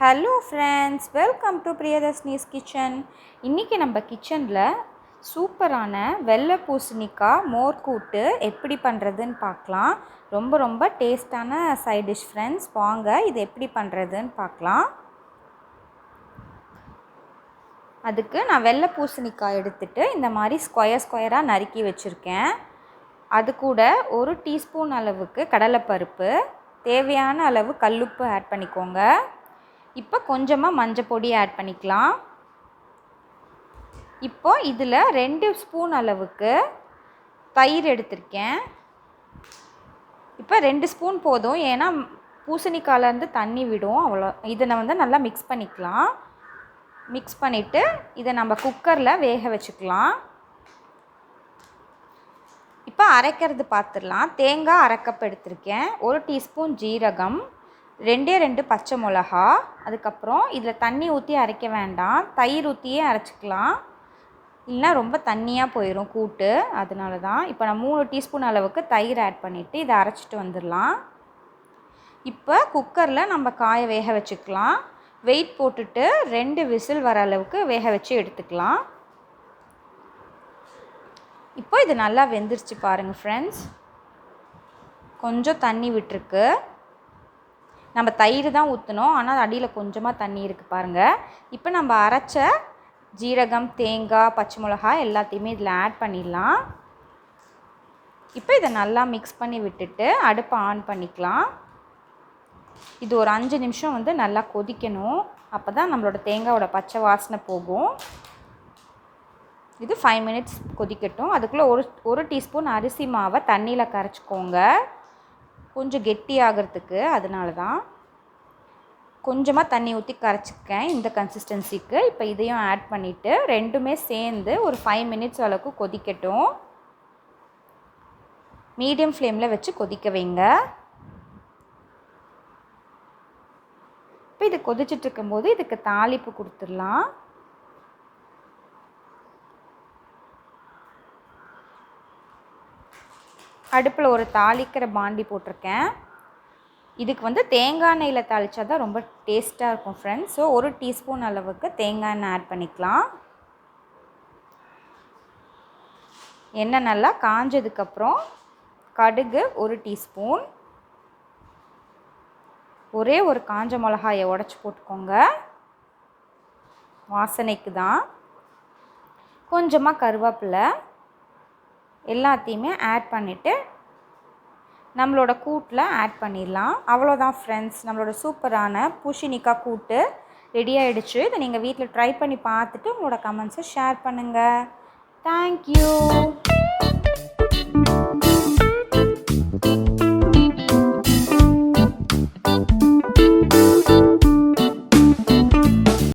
Hello friends, welcome to Priyadarshini's kitchen. இன்றைக்கி நம்ம கிச்சனில் சூப்பரான வெள்ளை பூசணிக்காய் மோர் கூட்டு எப்படி பண்ணுறதுன்னு பார்க்கலாம். ரொம்ப ரொம்ப டேஸ்டான சைட் டிஷ் ஃப்ரெண்ட்ஸ். வாங்க இது எப்படி பண்ணுறதுன்னு பார்க்கலாம். அதுக்கு நான் வெள்ளை பூசணிக்காய் எடுத்துகிட்டு இந்த மாதிரி ஸ்கொயராக நறுக்கி வச்சுருக்கேன். அது கூட 1 டீஸ்பூன் அளவுக்கு கடலைப்பருப்பு, தேவையான அளவு கல்லுப்பு ஆட் பண்ணிக்கோங்க. இப்போ கொஞ்சமாக மஞ்சள் பொடி ஆட் பண்ணிக்கலாம். இப்போ இதில் 2 ஸ்பூன் அளவுக்கு தயிர் எடுத்திருக்கேன். இப்போ 2 ஸ்பூன் போதும், ஏன்னா பூசணிக்காயிலேருந்து தண்ணி விடும். அவ்வளோ இதை நல்லா மிக்ஸ் பண்ணிக்கலாம். மிக்ஸ் பண்ணிவிட்டு இதை நம்ம குக்கரில் வேக வச்சுக்கலாம். இப்போ அரைக்கிறது பார்த்துடலாம். தேங்காய் அரை கப் எடுத்திருக்கேன், 1 டீஸ்பூன் ஜீரகம், 2 பச்சை மிளகா. அதுக்கப்புறம் இதில் தண்ணி ஊற்றி அரைக்க வேண்டாம், தயிர் ஊற்றியே அரைச்சிக்கலாம், இல்லைனா ரொம்ப தண்ணியாக போயிடும் கூட்டு. அதனால தான் இப்போ நான் 3 டீஸ்பூன் அளவுக்கு தயிர் ஆட் பண்ணிவிட்டு இதை அரைச்சிட்டு வந்துடலாம். இப்போ குக்கரில் நம்ம காயை வேக வச்சுக்கலாம். வெயிட் போட்டுட்டு 2 விசில் வர அளவுக்கு வேக வச்சு எடுத்துக்கலாம். இப்போ இது நல்லா வெந்துருச்சு பாருங்கள் ஃப்ரெண்ட்ஸ். கொஞ்சம் தண்ணி விட்டுருக்கு. நம்ம தயிர் தான் ஊற்றணும், ஆனால் அடியில் கொஞ்சமாக தண்ணி இருக்குது பாருங்கள். இப்போ நம்ம அரைச்ச ஜீரகம், தேங்காய், பச்சை மிளகாய் எல்லாத்தையுமே இதில் ஆட் பண்ணிடலாம். இப்போ இதை நல்லா மிக்ஸ் பண்ணி விட்டுட்டு அடுப்பை ஆன் பண்ணிக்கலாம். இது ஒரு 5 நிமிஷம் நல்லா கொதிக்கணும். அப்போ தான் நம்மளோட தேங்காயோட பச்சை வாசனை போகும். இது 5 மினிட்ஸ் கொதிக்கட்டும். அதுக்குள்ளே ஒரு டீஸ்பூன் அரிசி மாவை தண்ணியில் கரைச்சிக்கோங்க, கொஞ்சம் கெட்டி ஆகிறதுக்கு. அதனால தான் கொஞ்சமாக தண்ணி ஊற்றி கரைச்சிக்கேன் இந்த கன்சிஸ்டன்சிக்கு. இப்போ இதையும் ஆட் பண்ணிவிட்டு ரெண்டுமே சேர்ந்து ஒரு 5 மினிட்ஸ் அளவுக்கு கொதிக்கட்டும். மீடியம் ஃப்ளேமில் வச்சு கொதிக்க வைங்க. இப்போ இது கொதிச்சுட்டு இருக்கும்போது இதுக்கு தாளிப்பு கொடுத்துடலாம். அடுப்பில் ஒரு தாளிக்கிற பாண்டி போட்டிருக்கேன். இதுக்கு தேங்காய் எண்ணெயில் தாளித்தா தான் ரொம்ப டேஸ்ட்டாக இருக்கும் ஃப்ரெண்ட்ஸ். ஸோ 1 டீஸ்பூன் அளவுக்கு தேங்காய் எண்ணெய் ஆட் பண்ணிக்கலாம். எண்ணெய் நல்லா காஞ்சதுக்கப்புறம் கடுகு 1 டீஸ்பூன், ஒரே ஒரு காஞ்ச மிளகாயை உடச்சி போட்டுக்கோங்க, வாசனைக்கு தான். கொஞ்சமாக கருவேப்பிலை எல்லாத்தையுமே ஆட் பண்ணிவிட்டு நம்மளோட கூட்டில் ஆட் பண்ணிடலாம். அவ்வளோதான் ஃப்ரெண்ட்ஸ், நம்மளோட சூப்பரான பூசணிக்காய் கூட்டு ரெடி ஆகிடுச்சு. இதை நீங்கள் வீட்டில் ட்ரை பண்ணி பார்த்துட்டு உங்களோட கமெண்ட்ஸை ஷேர் பண்ணுங்கள். தேங்க்யூ.